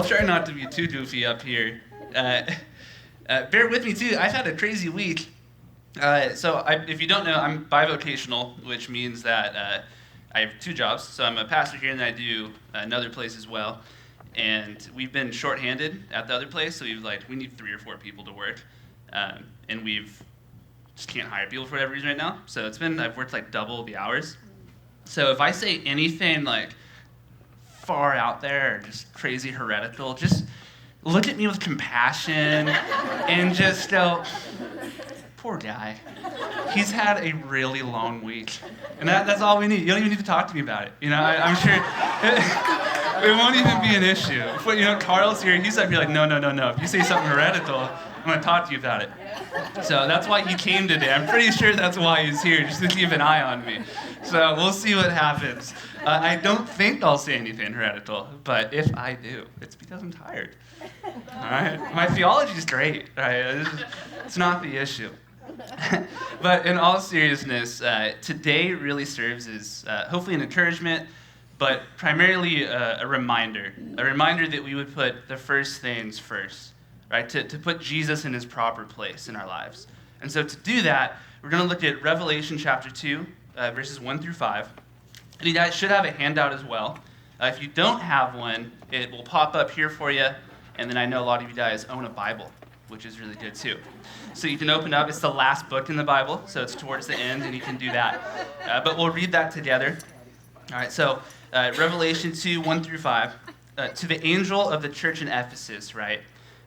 I'll try not to be too goofy up here. Bear with me, too. I've had a crazy week. If you don't know, I'm bivocational, which means that I have two jobs. So I'm a pastor here, and then I do another place as well. And we've been shorthanded at the other place, so we need 3 or 4 people to work. And we've just can't hire people for whatever reason right now. So I've worked double the hours. So if I say anything far out there or just crazy heretical, just look at me with compassion and just go, poor guy. He's had a really long week. And that's all we need. You don't even need to talk to me about it. I'm sure it won't even be an issue. But, Carl's here. He's up here no. If you say something heretical, I'm going to talk to you about it. So that's why he came today. I'm pretty sure that's why he's here, just to keep an eye on me. So we'll see what happens. I don't think I'll say anything heretical, but if I do, it's because I'm tired. All right? My theology is great. Right? It's not the issue. But in all seriousness, today really serves as hopefully an encouragement, but primarily a reminder that we would put the first things first, right? To put Jesus in his proper place in our lives. And so to do that, we're going to look at Revelation chapter 2, verses 1 through 5. And you guys should have a handout as well. If you don't have one, it will pop up here for you. And then I know a lot of you guys own a Bible, which is really good too. So you can open up. It's the last book in the Bible, so it's towards the end, and you can do that. But we'll read that together. All right, so Revelation 2, 1 through 5. To the angel of the church in Ephesus, right?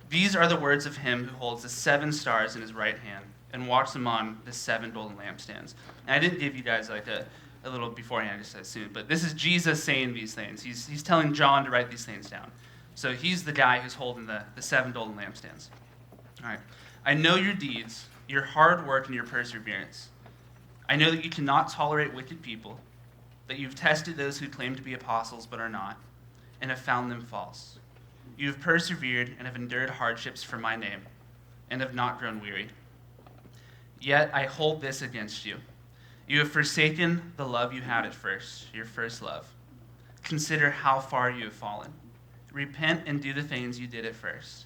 These are the words of him who holds the 7 stars in his right hand and walks them on the 7 golden lampstands. And I didn't give you guys a little beforehand, I just assumed, but this is Jesus saying these things. He's telling John to write these things down. So he's the guy who's holding the 7 golden lampstands. All right. I know your deeds, your hard work, and your perseverance. I know that you cannot tolerate wicked people, that you've tested those who claim to be apostles but are not, and have found them false. You have persevered and have endured hardships for my name, and have not grown weary. Yet I hold this against you. You have forsaken the love you had at first, your first love. Consider how far you have fallen. Repent and do the things you did at first.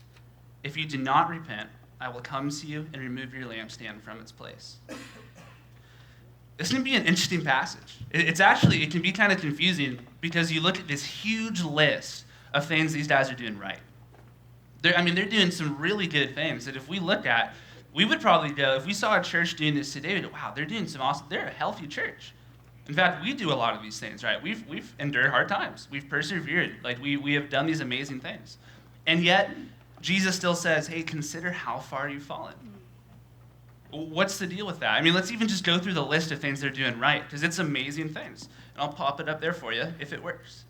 If you do not repent, I will come to you and remove your lampstand from its place. This can be an interesting passage. It can be kind of confusing because you look at this huge list of things these guys are doing right. They're doing some really good things that if we look at, we would probably go, if we saw a church doing this today, we'd go, wow, they're doing some awesome, they're a healthy church. In fact, we do a lot of these things, right? We've endured hard times. We've persevered. We have done these amazing things. And yet, Jesus still says, hey, consider how far you've fallen. What's the deal with that? Let's even just go through the list of things they're doing right, because it's amazing things. And I'll pop it up there for you if it works.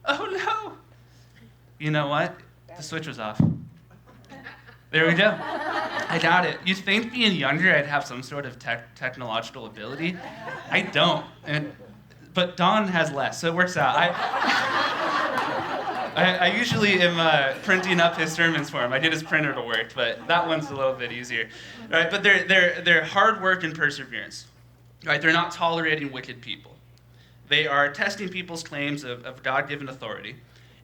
Oh, no. You know what? The switch was off. There we go. I got it. You'd think being younger I'd have some sort of technological ability. I don't. But Don has less, so it works out. I usually am printing up his sermons for him. I get his printer to work, but that one's a little bit easier. Right? But they're hard work and perseverance. Right? They're not tolerating wicked people. They are testing people's claims of God-given authority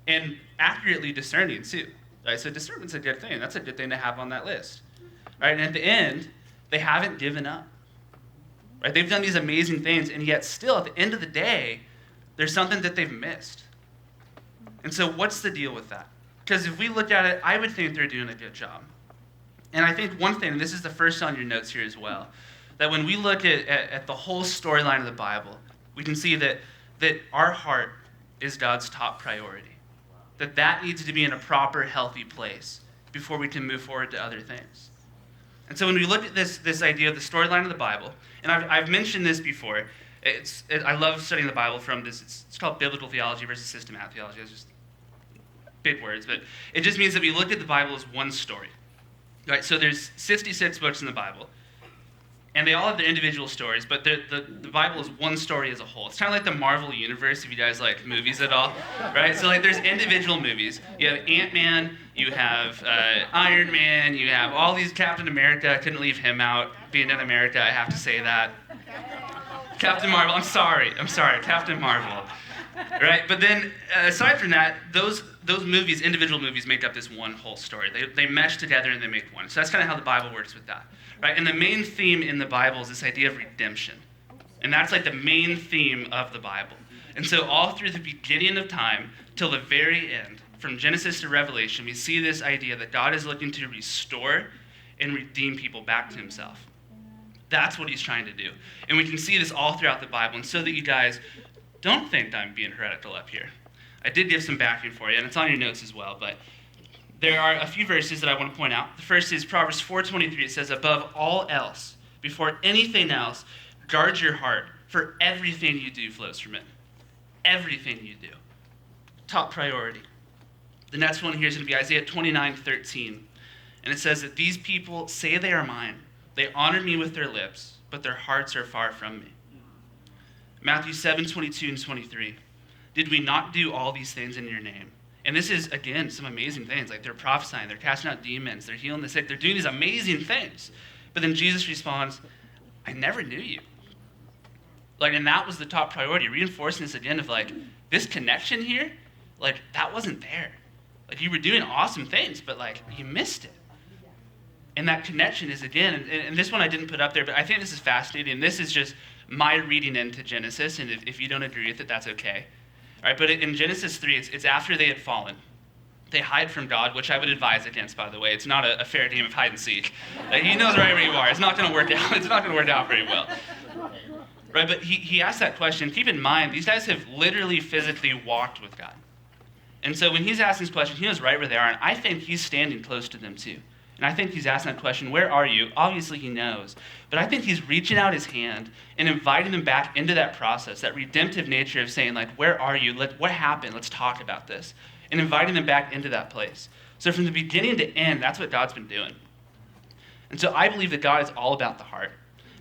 and accurately discerning, too. Right? So discernment's a good thing. That's a good thing to have on that list. Right? And at the end, they haven't given up. Right? They've done these amazing things, and yet still, at the end of the day, there's something that they've missed. And so what's the deal with that? Because if we look at it, I would think they're doing a good job. And I think one thing, and this is the first on your notes here as well, that when we look at the whole storyline of the Bible, we can see that our heart is God's top priority. That needs to be in a proper, healthy place before we can move forward to other things. And so when we look at this idea of the storyline of the Bible, and I've mentioned this before, I love studying the Bible from this, it's called biblical theology versus systematic theology. It's just big words, but it just means that we look at the Bible as one story. Right? So there's 66 books in the Bible, and they all have their individual stories, but the Bible is one story as a whole. It's kind of like the Marvel universe, if you guys like movies at all, right? So there's individual movies. You have Ant-Man, you have Iron Man, you have all these, Captain America. I couldn't leave him out. Being in America, I have to say that. Captain Marvel, I'm sorry, Captain Marvel. Right? But then, aside from that, those movies, individual movies, make up this one whole story. They mesh together and they make one. So that's kind of how the Bible works with that. Right? And the main theme in the Bible is this idea of redemption. And that's like the main theme of the Bible. And so all through the beginning of time till the very end, from Genesis to Revelation, we see this idea that God is looking to restore and redeem people back to himself. That's what he's trying to do. And we can see this all throughout the Bible. And so that you guys don't think I'm being heretical up here, I did give some backing for you, and it's on your notes as well. But there are a few verses that I want to point out. The first is Proverbs 4:23. It says, above all else, before anything else, guard your heart, for everything you do flows from it. Everything you do. Top priority. The next one here is going to be Isaiah 29:13. And it says that these people say they are mine. They honor me with their lips, but their hearts are far from me. Matthew 7:22 and 23. Did we not do all these things in your name? And this is, again, some amazing things. Like they're prophesying, they're casting out demons, they're healing the sick, they're doing these amazing things. But then Jesus responds, I never knew you. Like, and that was the top priority, reinforcing this again of like, this connection here, like that wasn't there. Like you were doing awesome things, but like you missed it. And that connection is again, and this one I didn't put up there, but I think this is fascinating. This is just my reading into Genesis, and if you don't agree with it, that's okay. All right, but in Genesis 3, it's after they had fallen. They hide from God, which I would advise against, by the way. It's not a fair game of hide and seek. He knows right where you are. It's not going to work out. It's not going to work out very well. Right, but he asked that question. Keep in mind, these guys have literally physically walked with God. And so when he's asking this question, he knows right where they are, and I think he's standing close to them too. And I think he's asking that question, where are you? Obviously he knows. But I think he's reaching out his hand and inviting them back into that process, that redemptive nature of saying, like, where are you? What happened? Let's talk about this. And inviting them back into that place. So from the beginning to end, that's what God's been doing. And so I believe that God is all about the heart.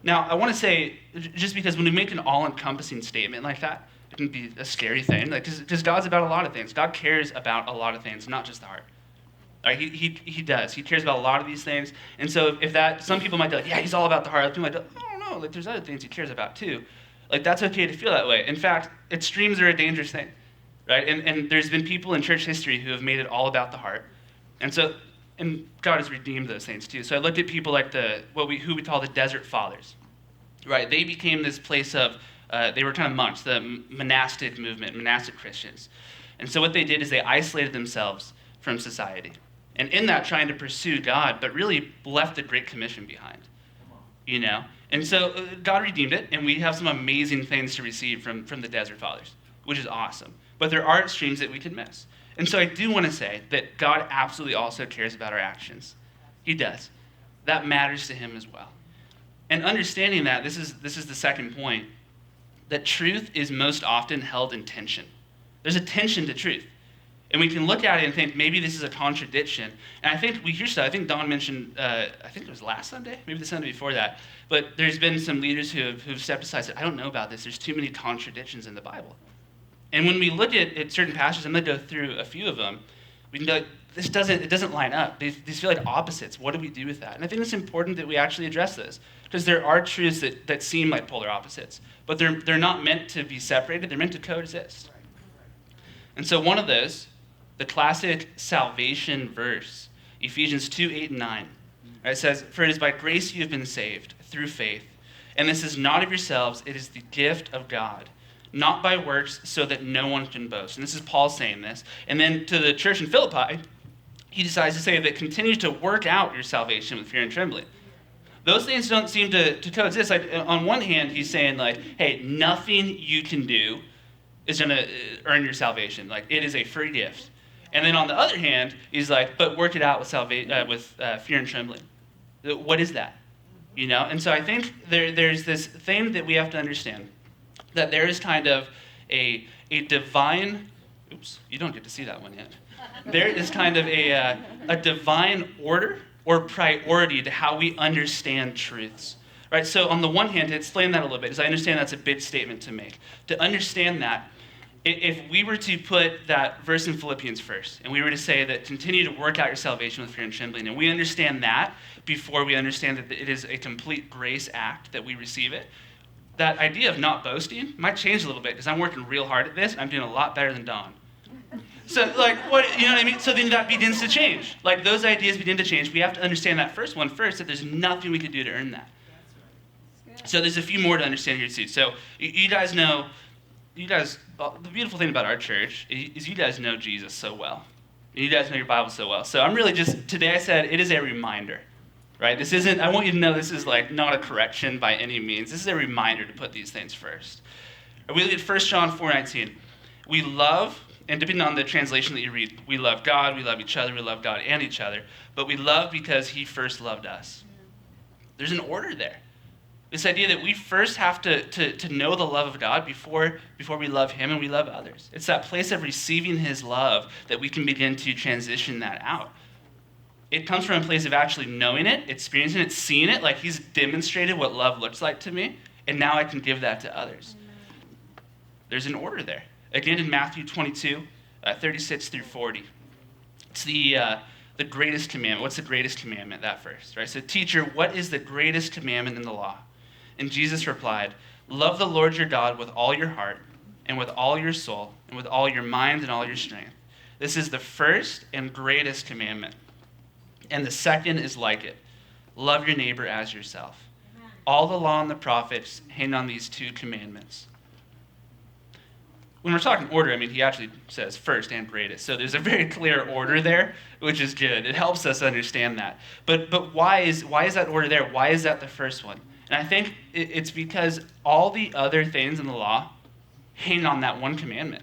Now, I want to say, just because when we make an all-encompassing statement like that, it can be a scary thing, because God's about a lot of things. God cares about a lot of things, not just the heart. Right, he does. He cares about a lot of these things. And so if that, some people might be like, yeah, he's all about the heart. Other people might be like, I don't know, like there's other things he cares about too. Like that's okay to feel that way. In fact, extremes are a dangerous thing, right? And there's been people in church history who have made it all about the heart. And so, and God has redeemed those things too. So I looked at people like who we call the desert fathers, right? They became this place of, they were kind of monks, the monastic movement, monastic Christians. And so what they did is they isolated themselves from society. And in that, trying to pursue God, but really left the Great Commission behind, you know? And so God redeemed it, and we have some amazing things to receive from the Desert Fathers, which is awesome. But there are extremes that we can miss. And so I do want to say that God absolutely also cares about our actions. He does. That matters to him as well. And understanding that, this is the second point, that truth is most often held in tension. There's a tension to truth. And we can look at it and think, maybe this is a contradiction. And I think we hear stuff. I think Don mentioned, I think it was last Sunday, maybe the Sunday before that. But there's been some leaders who've stepped aside and said, I don't know about this. There's too many contradictions in the Bible. And when we look at certain passages, I'm going to go through a few of them, we can be like, it doesn't line up. These feel like opposites. What do we do with that? And I think it's important that we actually address this. Because there are truths that seem like polar opposites. But they're not meant to be separated. They're meant to coexist. And so one of those, the classic salvation verse, Ephesians 2:8 and 9. Right, it says, for it is by grace you have been saved, through faith. And this is not of yourselves, it is the gift of God. Not by works, so that no one can boast. And this is Paul saying this. And then to the church in Philippi, he decides to say that continue to work out your salvation with fear and trembling. Those things don't seem to coexist. Like, on one hand, he's saying, like, hey, nothing you can do is going to earn your salvation. Like, it is a free gift. And then on the other hand, he's like, but work it out with fear and trembling. What is that? You know? And so I think there's this thing that we have to understand, that there is kind of a divine, oops, you don't get to see that one yet. There is kind of a divine order or priority to how we understand truths. Right? So on the one hand, to explain that a little bit, because I understand that's a big statement to make. To understand that, if we were to put that verse in Philippians first, and we were to say that continue to work out your salvation with fear and trembling, and we understand that before we understand that it is a complete grace act that we receive it, that idea of not boasting might change a little bit because I'm working real hard at this and I'm doing a lot better than Don. So like, what, you know what I mean? So then that begins to change. Like those ideas begin to change. We have to understand that first one first, that there's nothing we can do to earn that. So there's a few more to understand here too. So you guys know, the beautiful thing about our church is you guys know Jesus so well. You guys know your Bible so well. So I'm really just, today I said it is a reminder. Right? This isn't, I want you to know this is like not a correction by any means. This is a reminder to put these things first. We look at 1 John 4:19. We love, and depending on the translation that you read, we love God, we love each other, we love God and each other, but we love because he first loved us. There's an order there. This idea that we first have to know the love of God before we love him and we love others. It's that place of receiving his love that we can begin to transition that out. It comes from a place of actually knowing it, experiencing it, seeing it, like he's demonstrated what love looks like to me, and now I can give that to others. There's an order there. Again, in Matthew 22, 36 through 40. It's the greatest commandment. What's the greatest commandment? That first, right? So, teacher, what is the greatest commandment in the law? And Jesus replied, love the Lord your God with all your heart, and with all your soul, and with all your mind and all your strength. This is the first and greatest commandment. And the second is like it. Love your neighbor as yourself. Amen. All the law and the prophets hang on these two commandments. When we're talking order, I mean, he actually says first and greatest. So there's a very clear order there, which is good. It helps us understand that. But why is that order there? Why is that the first one? And I think it's because all the other things in the law hang on that one commandment.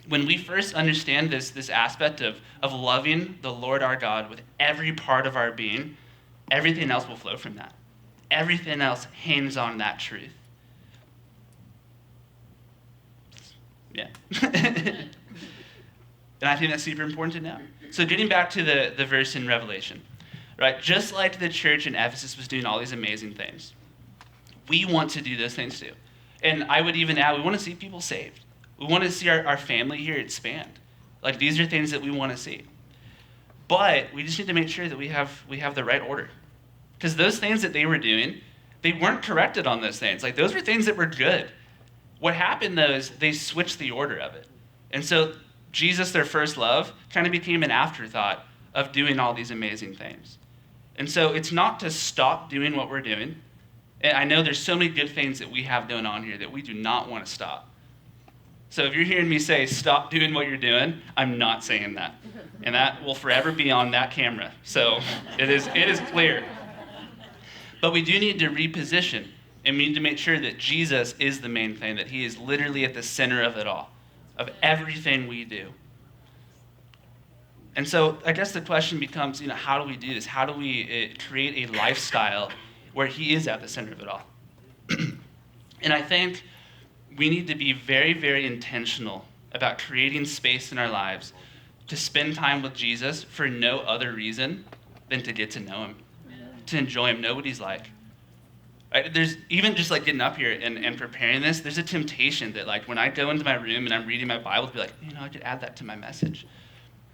When we first understand this aspect of loving the Lord our God with every part of our being, everything else will flow from that. Everything else hangs on that truth. Yeah. And I think that's super important to know. So getting back to the verse in Revelation, right? Just like the church in Ephesus was doing all these amazing things, we want to do those things too. And I would even add, we want to see people saved. We want to see our family here expand. Like these are things that we want to see. But we just need to make sure that we have the right order. Because those things that they were doing, they weren't corrected on those things. Like those were things that were good. What happened though is they switched the order of it. And so Jesus, their first love, kind of became an afterthought of doing all these amazing things. And so it's not to stop doing what we're doing. And I know there's so many good things that we have going on here that we do not want to stop. So if you're hearing me say, stop doing what you're doing, I'm not saying that. And that will forever be on that camera. So it is clear. But we do need to reposition, and we need to make sure that Jesus is the main thing, that he is literally at the center of it all, of everything we do. And so I guess the question becomes, how do we do this? How do we create a lifestyle where he is at the center of it all? And I think we need to be very, very intentional about creating space in our lives to spend time with Jesus for no other reason than to get to know him, to enjoy him, know what he's like. Right? There's even just like getting up here and preparing this, there's a temptation that like when I go into my room and I'm reading my Bible, to be like, I could add that to my message.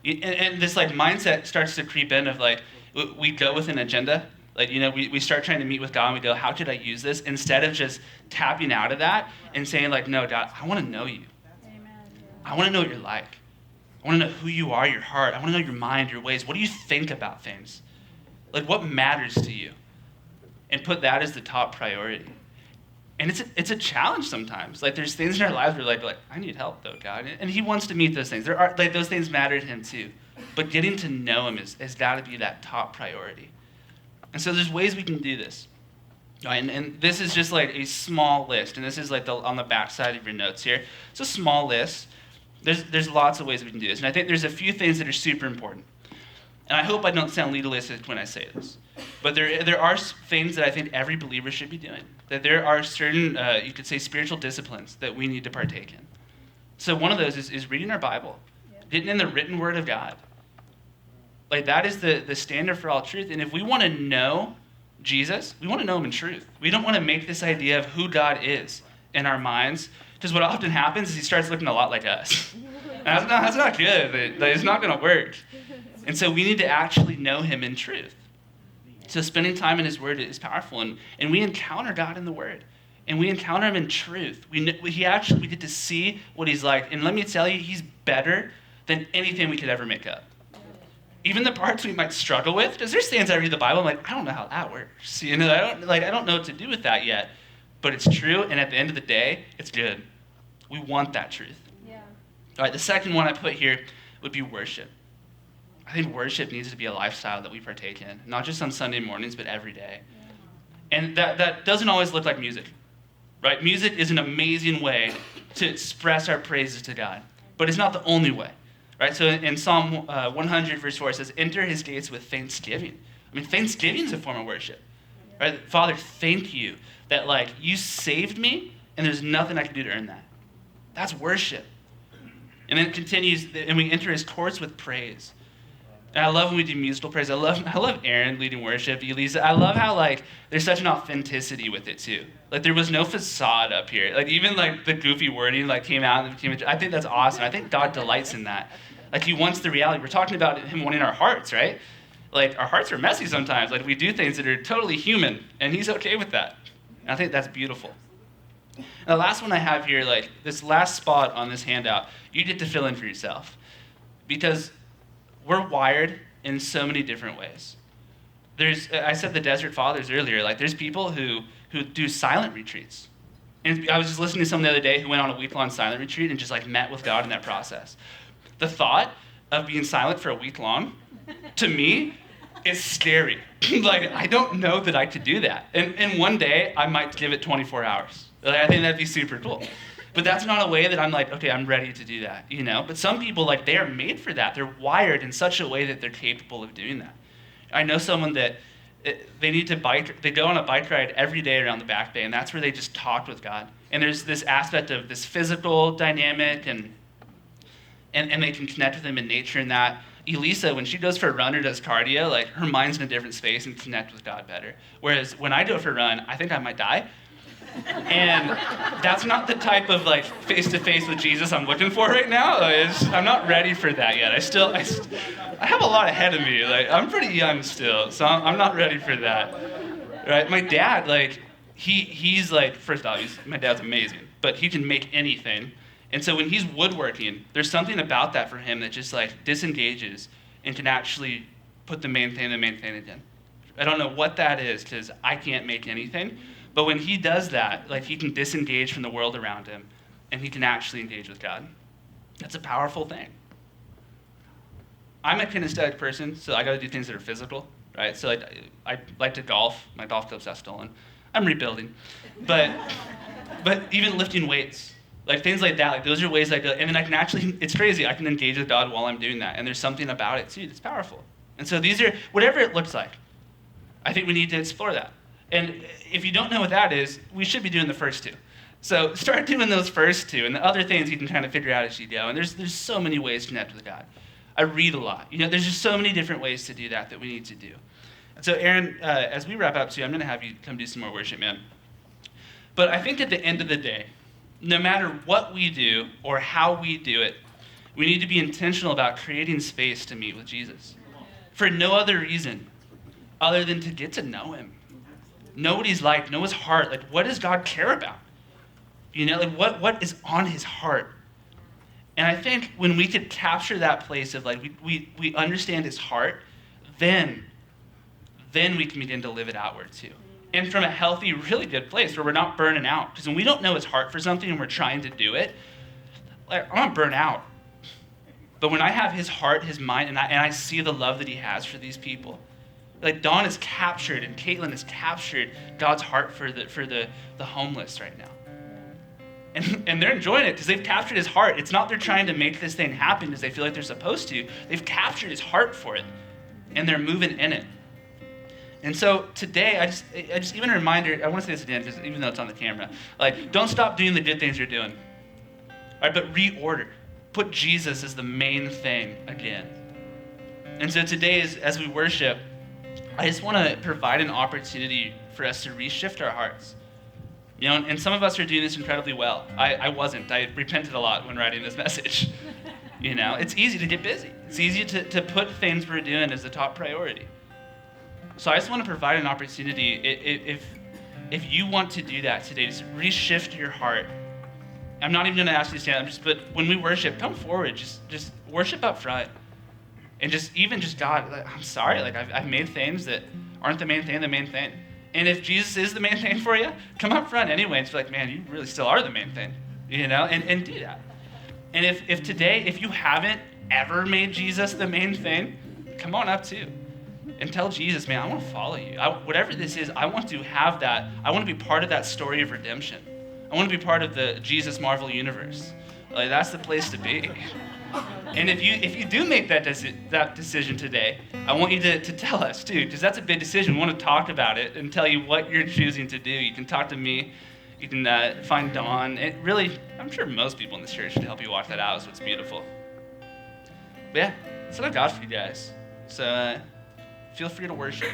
And this like mindset starts to creep in of like, we go with an agenda. Like, we start trying to meet with God and we go, how could I use this? Instead of just tapping out of that and saying like, no, God, I want to know you. Amen. I want to know what you're like. I want to know who you are, your heart. I want to know your mind, your ways. What do you think about things? Like, what matters to you? And put that as the top priority. And it's a challenge sometimes. Like, there's things in our lives where we're like, I need help, though, God. And he wants to meet those things. There are like those things matter to him, too. But getting to know him has got to be that top priority. And so there's ways we can do this. And this is just like a small list. And this is like on the back side of your notes here. It's a small list. There's lots of ways we can do this. And I think there's a few things that are super important. And I hope I don't sound legalistic when I say this. But there are things that I think every believer should be doing. That there are certain, you could say, spiritual disciplines that we need to partake in. So one of those is reading our Bible. Getting in the written word of God. Like that is the standard for all truth. And if we want to know Jesus, we want to know him in truth. We don't want to make this idea of who God is in our minds. Because what often happens is he starts looking a lot like us. And that's not good. It's not going to work. And so we need to actually know him in truth. So spending time in his word is powerful. And we encounter God in the word. and we encounter him in truth. We get to see what he's like. And let me tell you, he's better than anything we could ever make up. Even the parts we might struggle with, because there's things I read the Bible, I'm like, I don't know how that works. I don't know what to do with that yet. But it's true, and at the end of the day, it's good. We want that truth. Yeah. All right, the second one I put here would be worship. I think worship needs to be a lifestyle that we partake in, not just on Sunday mornings, but every day. Yeah. And that doesn't always look like music, right? Music is an amazing way to express our praises to God, but it's not the only way, right? So in Psalm 100, verse 4, it says, enter his gates with thanksgiving. I mean, thanksgiving is a form of worship, right? Father, thank you that, you saved me, and there's nothing I can do to earn that. That's worship. And then it continues, and we enter his courts with praise. And I love when we do musical praise. I love Aaron leading worship, Elisa. I love how, there's such an authenticity with it, too. There was no facade up here. Even the goofy wording, came out and became I think that's awesome. I think God delights in that. He wants the reality. We're talking about him wanting our hearts, right? Our hearts are messy sometimes. We do things that are totally human, and he's okay with that. And I think that's beautiful. And the last one I have here, this last spot on this handout, you get to fill in for yourself. Because we're wired in so many different ways. I said the Desert Fathers earlier, there's people who do silent retreats. And I was just listening to someone the other day who went on a week-long silent retreat and just met with God in that process. The thought of being silent for a week long, to me, is scary. I don't know that I could do that. And one day, I might give it 24 hours. I think that'd be super cool. But that's not a way that I'm okay, I'm ready to do that, But some people, they are made for that. They're wired in such a way that they're capable of doing that. I know someone that they go on a bike ride every day around the Back Bay, and that's where they just talk with God. And there's this aspect of this physical dynamic, and they can connect with him in nature and that. Elisa, when she goes for a run or does cardio, her mind's in a different space and connect with God better. Whereas when I go for a run, I think I might die. And that's not the type of face-to-face with Jesus I'm looking for right now. I'm not ready for that yet. I have a lot ahead of me. I'm pretty young still, so I'm not ready for that. Right? My dad, he's first off, my dad's amazing, but he can make anything. And so when he's woodworking, there's something about that for him that just disengages and can actually put the main thing again. I don't know what that is because I can't make anything. But when he does that, he can disengage from the world around him and he can actually engage with God. That's a powerful thing. I'm a kinesthetic person, so I got to do things that are physical, right? So I like to golf. My golf clubs got stolen. I'm rebuilding. But even lifting weights, things like that, those are ways I go, and then I can actually, it's crazy, I can engage with God while I'm doing that, and there's something about it too that's powerful. And so these are, whatever it looks like, I think we need to explore that. And if you don't know what that is, we should be doing the first two. So start doing those first two, and the other things you can kind of figure out as you go, and there's so many ways to connect with God. I read a lot. There's just so many different ways to do that we need to do. And so Aaron, as we wrap up too, I'm going to have you come do some more worship, man. But I think at the end of the day, no matter what we do or how we do it, we need to be intentional about creating space to meet with Jesus. For no other reason other than to get to know him. Know what he's like, know his heart. What does God care about? What is on his heart? And I think when we could capture that place of we understand his heart, then we can begin to live it outward too. And from a healthy, really good place where we're not burning out. Because when we don't know his heart for something and we're trying to do it, I'm not burn out. But when I have his heart, his mind, and I see the love that he has for these people, Dawn has captured and Caitlin has captured God's heart for the homeless right now. And they're enjoying it because they've captured his heart. It's not they're trying to make this thing happen because they feel like they're supposed to. They've captured his heart for it, and they're moving in it. And so today, I just even a reminder, I want to say this again, because even though it's on the camera, don't stop doing the good things you're doing. All right, but reorder. Put Jesus as the main thing again. And so today, as we worship, I just want to provide an opportunity for us to reshift our hearts. And some of us are doing this incredibly well. I wasn't. I repented a lot when writing this message. It's easy to get busy. It's easy to put things we're doing as the top priority. So I just want to provide an opportunity. if you want to do that today, just reshift your heart. I'm not even going to ask you to stand up, but when we worship, come forward, just worship up front. And just God, like, I'm sorry, like I've made things that aren't the main thing. And if Jesus is the main thing for you, come up front anyway and just be like, man, you really still are the main thing, and do that. And if today, if you haven't ever made Jesus the main thing, come on up too. And tell Jesus, man, I want to follow you. Whatever this is, I want to have that. I want to be part of that story of redemption. I want to be part of the Jesus Marvel universe. Like, that's the place to be. And if you do make that decision today, I want you to tell us too, because that's a big decision. We want to talk about it and tell you what you're choosing to do. You can talk to me. You can find Dawn. It really, I'm sure most people in this church should help you walk that out, so it's beautiful. But yeah, that's what I've got for you guys. So feel free to worship.